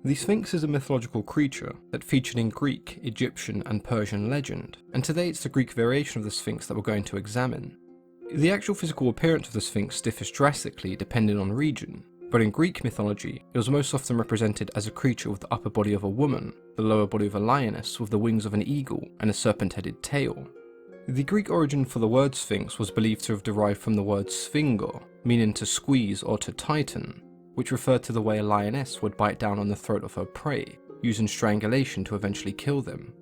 The Sphinx is a mythological creature that featured in Greek, Egyptian and Persian legend, and today it's the Greek variation of the Sphinx that we're going to examine. The actual physical appearance of the Sphinx differs drastically depending on region, but in Greek mythology it was most often represented as a creature with the upper body of a woman, the lower body of a lioness with the wings of an eagle and a serpent-headed tail. The Greek origin for the word Sphinx was believed to have derived from the word sphingo, meaning to squeeze or to tighten, which referred to the way a lioness would bite down on the throat of her prey, using strangulation to eventually kill them.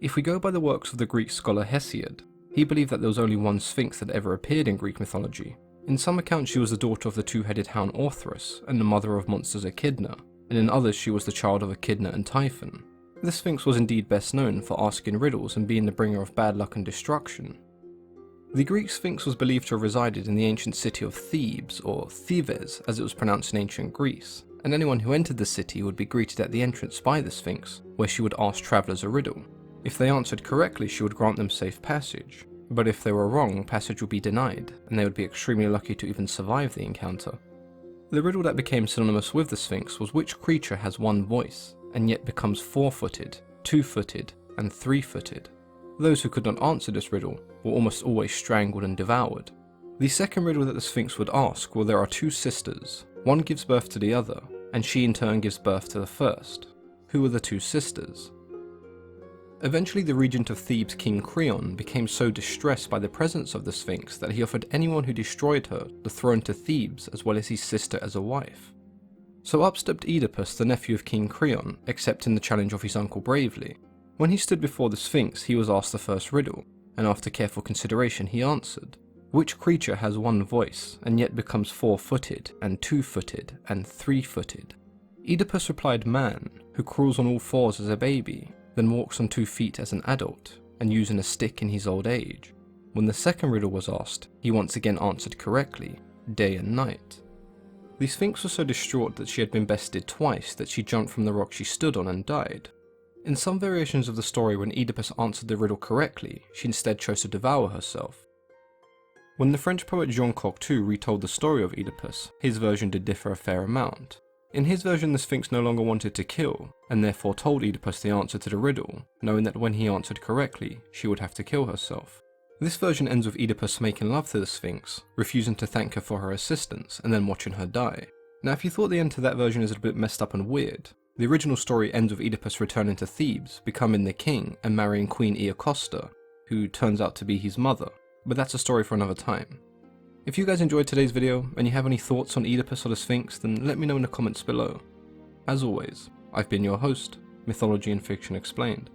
If we go by the works of the Greek scholar Hesiod, he believed that there was only one Sphinx that ever appeared in Greek mythology. In some accounts she was the daughter of the two-headed hound Orthrus and the mother of monsters Echidna, and in others she was the child of Echidna and Typhon. The Sphinx was indeed best known for asking riddles and being the bringer of bad luck and destruction. The Greek Sphinx was believed to have resided in the ancient city of Thebes, or Thebes as it was pronounced in ancient Greece, and anyone who entered the city would be greeted at the entrance by the Sphinx, where she would ask travellers a riddle. If they answered correctly, she would grant them safe passage, but if they were wrong, passage would be denied, and they would be extremely lucky to even survive the encounter. The riddle that became synonymous with the Sphinx was which creature has one voice, and yet becomes four-footed, two-footed, and three-footed. Those who could not answer this riddle were almost always strangled and devoured. The second riddle that the Sphinx would ask were there are two sisters, one gives birth to the other, and she in turn gives birth to the first. Who are the two sisters? Eventually the regent of Thebes, King Creon, became so distressed by the presence of the Sphinx that he offered anyone who destroyed her the throne to Thebes as well as his sister as a wife. So up stepped Oedipus, the nephew of King Creon, accepting the challenge of his uncle bravely. When he stood before the Sphinx he was asked the first riddle, and after careful consideration he answered, which creature has one voice and yet becomes four-footed and two-footed and three-footed? Oedipus replied man, who crawls on all fours as a baby, then walks on 2 feet as an adult, and using a stick in his old age. When the second riddle was asked, he once again answered correctly, day and night. The Sphinx was so distraught that she had been bested twice that she jumped from the rock she stood on and died. In some variations of the story, when Oedipus answered the riddle correctly, she instead chose to devour herself. When the French poet Jean Cocteau retold the story of Oedipus, his version did differ a fair amount. In his version the Sphinx no longer wanted to kill, and therefore told Oedipus the answer to the riddle, knowing that when he answered correctly, she would have to kill herself. This version ends with Oedipus making love to the Sphinx, refusing to thank her for her assistance, and then watching her die. Now if you thought the end to that version is a bit messed up and weird, the original story ends with Oedipus returning to Thebes, becoming the king, and marrying Queen Iacosta, who turns out to be his mother, but that's a story for another time. If you guys enjoyed today's video, and you have any thoughts on Oedipus or the Sphinx, then let me know in the comments below. As always, I've been your host, Mythology and Fiction Explained.